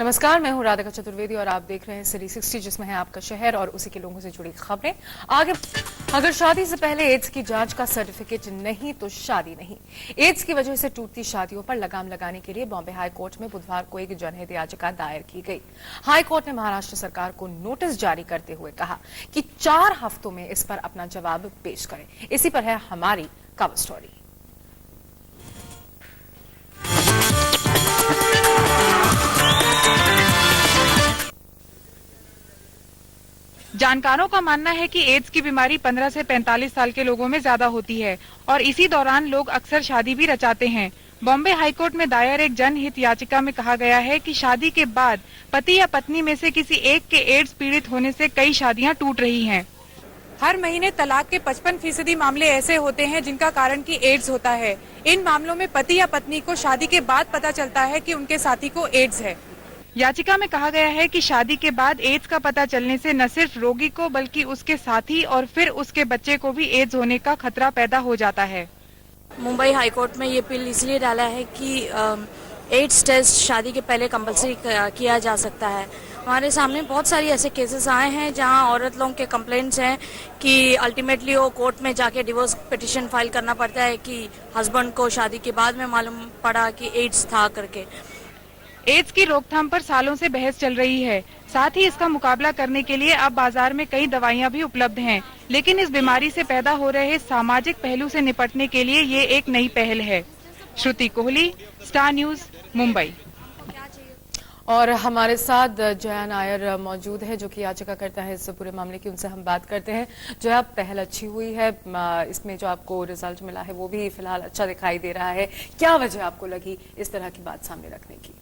नमस्कार, मैं हूं राधिका चतुर्वेदी और आप देख रहे हैं सिटी 60, जिसमें है आपका शहर और उसी के लोगों से जुड़ी खबरें। आगे अगर शादी से पहले एड्स की जांच का सर्टिफिकेट नहीं तो शादी नहीं। एड्स की वजह से टूटती शादियों पर लगाम लगाने के लिए बॉम्बे हाई कोर्ट में बुधवार को एक जनहित याचिका दायर की गई। हाई कोर्ट ने महाराष्ट्र सरकार को नोटिस जारी करते हुए कहा कि 4 हफ्तों में इस पर अपना जवाब पेश करें। इसी पर है हमारी कवर स्टोरी। जानकारों का मानना है कि एड्स की बीमारी 15 से 45 साल के लोगों में ज्यादा होती है और इसी दौरान लोग अक्सर शादी भी रचाते हैं। बॉम्बे हाईकोर्ट में दायर एक जनहित याचिका में कहा गया है कि शादी के बाद पति या पत्नी में से किसी एक के एड्स पीड़ित होने से कई शादियां टूट रही हैं। हर महीने तलाक के 55% मामले ऐसे होते हैं जिनका कारण कि एड्स होता है। इन मामलों में पति या पत्नी को शादी के बाद पता चलता है कि उनके साथी को एड्स है। याचिका में कहा गया है कि शादी के बाद एड्स का पता चलने से न सिर्फ रोगी को बल्कि उसके साथी और फिर उसके बच्चे को भी एड्स होने का खतरा पैदा हो जाता है। मुंबई हाईकोर्ट में ये बिल इसलिए डाला है कि एड्स टेस्ट शादी के पहले कंपलसरी किया जा सकता है। हमारे सामने बहुत सारी ऐसे केसेस आए हैं जहां औरत लोगों के कंप्लेंट्स हैं कि अल्टीमेटली वो कोर्ट में जाके डिवोर्स पिटिशन फाइल करना पड़ता है कि हस्बैंड को शादी के बाद में मालूम पड़ा कि एड्स था करके। एड्स की रोकथाम पर सालों से बहस चल रही है। साथ ही इसका मुकाबला करने के लिए अब बाजार में कई दवाइयां भी उपलब्ध हैं, लेकिन इस बीमारी से पैदा हो रहे सामाजिक पहलू से निपटने के लिए ये एक नई पहल है। श्रुति कोहली, स्टार न्यूज, मुंबई। और हमारे साथ जया नायर मौजूद है, जो कि याचिका करता है इस पूरे मामले की। उनसे हम बात करते हैं। जया, पहल अच्छी हुई है, इसमें जो आपको रिजल्ट मिला है वो भी फिलहाल अच्छा दिखाई दे रहा है। क्या वजह आपको लगी इस तरह की बात सामने रखने की?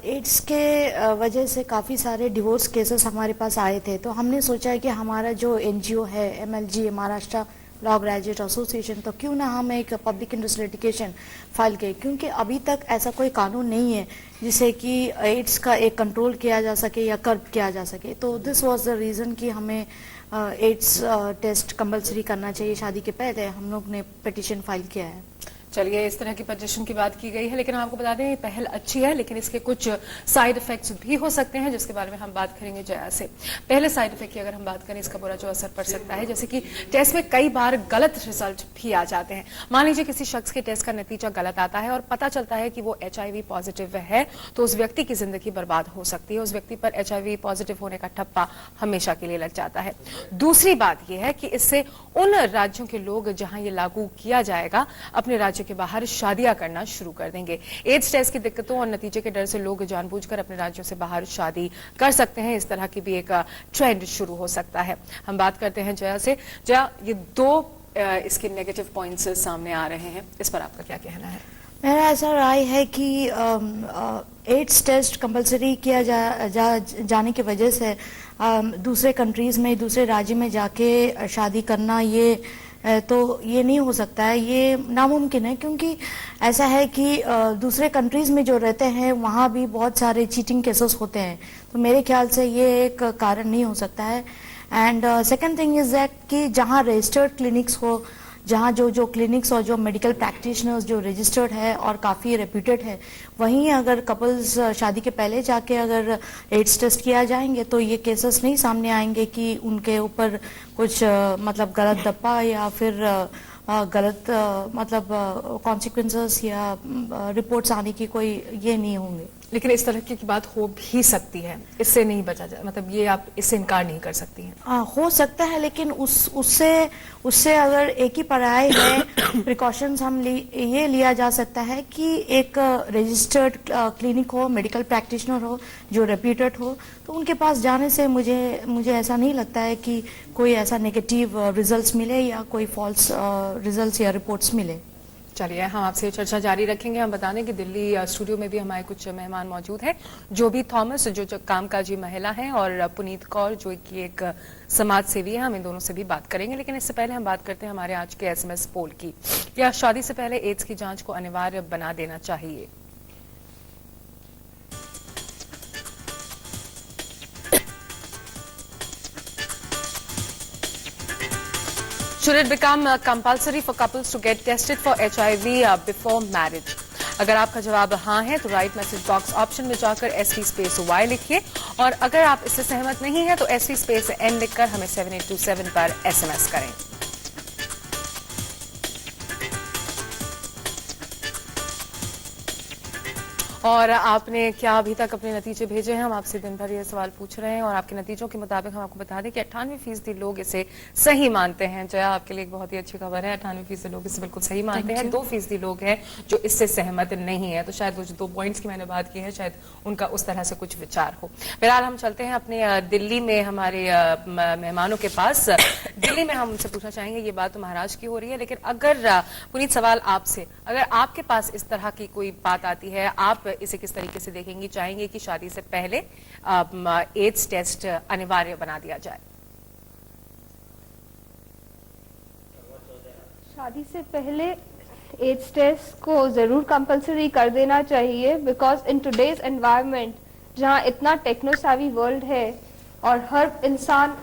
एड्स के वजह से काफ़ी सारे डिवोर्स केसेस हमारे पास आए थे, तो हमने सोचा कि हमारा जो एनजीओ है MLG Maharashtra law graduate association, तो क्यों ना हम एक पब्लिक इंटरेस्ट लिटिगेशन फाइल करें, क्योंकि अभी तक ऐसा कोई कानून नहीं है जिसे कि एड्स का एक कंट्रोल किया जा सके या कर्ब किया जा सके। तो दिस वाज द रीज़न कि हमें एड्स टेस्ट कंपलसरी करना चाहिए शादी के पहले। हम लोग ने पिटिशन फाइल किया है। चलिए, इस तरह की पिटीशन की बात की गई है, लेकिन हम आपको बता दें ये पहल अच्छी है, लेकिन इसके कुछ साइड इफेक्ट्स भी हो सकते हैं, जिसके बारे में हम बात करेंगे जया से। पहले साइड इफेक्ट की अगर हम बात करें, इसका बुरा जो असर पड़ सकता है, जैसे कि टेस्ट में कई बार गलत रिजल्ट भी आ जाते हैं। मान लीजिए किसी शख्स के टेस्ट का नतीजा गलत आता है और पता चलता है कि वो HIV पॉजिटिव है, तो उस व्यक्ति की जिंदगी बर्बाद हो सकती है। उस व्यक्ति पर HIV पॉजिटिव होने का ठप्पा हमेशा के लिए लग जाता है। दूसरी बात यह है कि इससे उन राज्यों के लोग जहां ये लागू किया जाएगा अपने राज्य के बाहर शादियां करना शुरू कर देंगे। एड्स टेस्ट की दिक्कतों और नतीजे के डर से लोग जानबूझकर अपने राज्यों से बाहर शादी कर सकते हैं। इस तरह की भी एक ट्रेंड शुरू हो सकता है। हम बात करते हैं जया से। जया, ये 2 इसके नेगेटिव पॉइंट्स सामने आ रहे हैं, इस पर आपका क्या कहना है? मेरा ऐसा राय है कि एड्स टेस्ट कंपलसरी किया जाने की वजह से दूसरे कंट्रीज में, दूसरे राज्य में जाके शादी करना तो ये नहीं हो सकता है, ये नामुमकिन है। क्योंकि ऐसा है कि दूसरे कंट्रीज में जो रहते हैं वहाँ भी बहुत सारे चीटिंग केसेस होते हैं, तो मेरे ख्याल से ये एक कारण नहीं हो सकता है। And second thing is that कि जहाँ रजिस्टर्ड क्लिनिक्स हो, जहाँ जो क्लिनिक्स और जो मेडिकल प्रैक्टिशनर्स जो रजिस्टर्ड है और काफ़ी रेप्यूटेड है, वहीं अगर कपल्स शादी के पहले जाके अगर एड्स टेस्ट किया जाएंगे तो ये केसेस नहीं सामने आएंगे कि उनके ऊपर कुछ मतलब गलत दप्पा या फिर गलत मतलब कॉन्सिक्वेंसेस या रिपोर्ट्स आने की कोई ये नहीं होंगे। लेकिन इस तरह की बात हो भी सकती है, इससे नहीं बचा जा, मतलब ये आप इससे इनकार नहीं कर सकती हैं। हो सकता है, लेकिन उससे अगर एक ही पर्याय है प्रिकॉशंस हम ये लिया जा सकता है कि एक रजिस्टर्ड क्लिनिक हो, मेडिकल प्रैक्टिशनर हो जो रेप्यूटेड हो, तो उनके पास जाने से मुझे ऐसा नहीं लगता है कि कोई ऐसा नेगेटिव रिजल्ट्स मिले या कोई फॉल्स रिजल्ट्स या रिपोर्ट्स मिले। चलिए, हम आपसे चर्चा जारी रखेंगे। हम बता दें कि दिल्ली स्टूडियो में भी हमारे कुछ मेहमान मौजूद हैं, जो भी थॉमस जो कामकाजी महिला हैं और पुनीत कौर जो कि एक समाज सेवी है। हम इन दोनों से भी बात करेंगे, लेकिन इससे पहले हम बात करते हैं हमारे आज के SMS पोल की। क्या शादी से पहले एड्स की जांच को अनिवार्य बना देना चाहिए? Should it become compulsory for couples to get tested for HIV before marriage? अगर आपका जवाब हाँ है तो राइट मैसेज बॉक्स ऑप्शन में जाकर SV स्पेस Y लिखिए, और अगर आप इससे सहमत नहीं है तो SV स्पेस N लिखकर हमें 7827 पर SMS करें। और आपने क्या अभी तक अपने नतीजे भेजे हैं? हम आपसे दिन भर ये सवाल पूछ रहे हैं और आपके नतीजों के मुताबिक हम आपको बता दें कि 98% लोग इसे सही मानते हैं। जया, आपके लिए एक बहुत ही अच्छी खबर है, 98% लोग इसे बिल्कुल सही मानते हैं। 2% लोग हैं जो इससे सहमत नहीं है। तो शायद वो जो 2 पॉइंट्स की मैंने बात की है, शायद उनका उस तरह से कुछ विचार हो। फिलहाल हम चलते हैं अपने दिल्ली में हमारे मेहमानों के पास। दिल्ली में हम उनसे पूछना चाहेंगे, ये बात तो महाराष्ट्र की हो रही है, लेकिन अगर पुनीत सवाल आपसे, अगर आपके पास इस तरह की कोई बात आती है, आप इसे किस तरीके से देखेंगी? चाहेंगे कि शादी से पहले एड्स टेस्ट अनिवार्य बना दिया जाए? शादी से पहले एड्स टेस्ट को जरूर कंपलसरी कर देना चाहिए, बिकॉज इन टुडेज एनवायरनमेंट जहां इतना टेक्नो savvy वर्ल्ड है और हर इंसान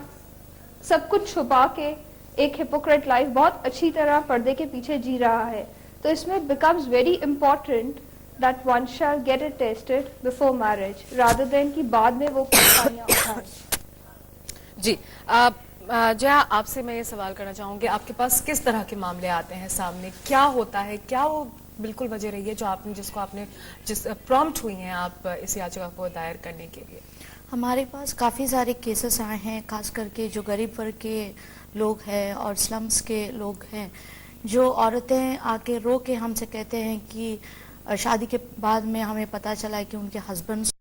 सब कुछ छुपा के एक हिपोक्रेट लाइफ बहुत अच्छी तरह पर्दे के पीछे जी रहा है, तो इसमें becomes very important that one shall get it tested before marriage rather than कि बाद में वो परेशानियां उठाएं। जी, जया, आपसे मैं ये सवाल करना चाहूंगी, आपके पास किस तरह के मामले आते हैं सामने? क्या होता है, क्या वो बिल्कुल वजह रही है जो आपने जिस प्रॉम्प्ट हुई हैं आप इस याचिका को दायर करने के लिए? हमारे पास काफ़ी सारे केसेस आए हैं, खास करके जो गरीब वर्ग के लोग हैं और स्लम्स के लोग हैं, जो औरतें आके रो के हमसे कहते हैं कि शादी के बाद में हमें पता चला है कि उनके हस्बैंड्स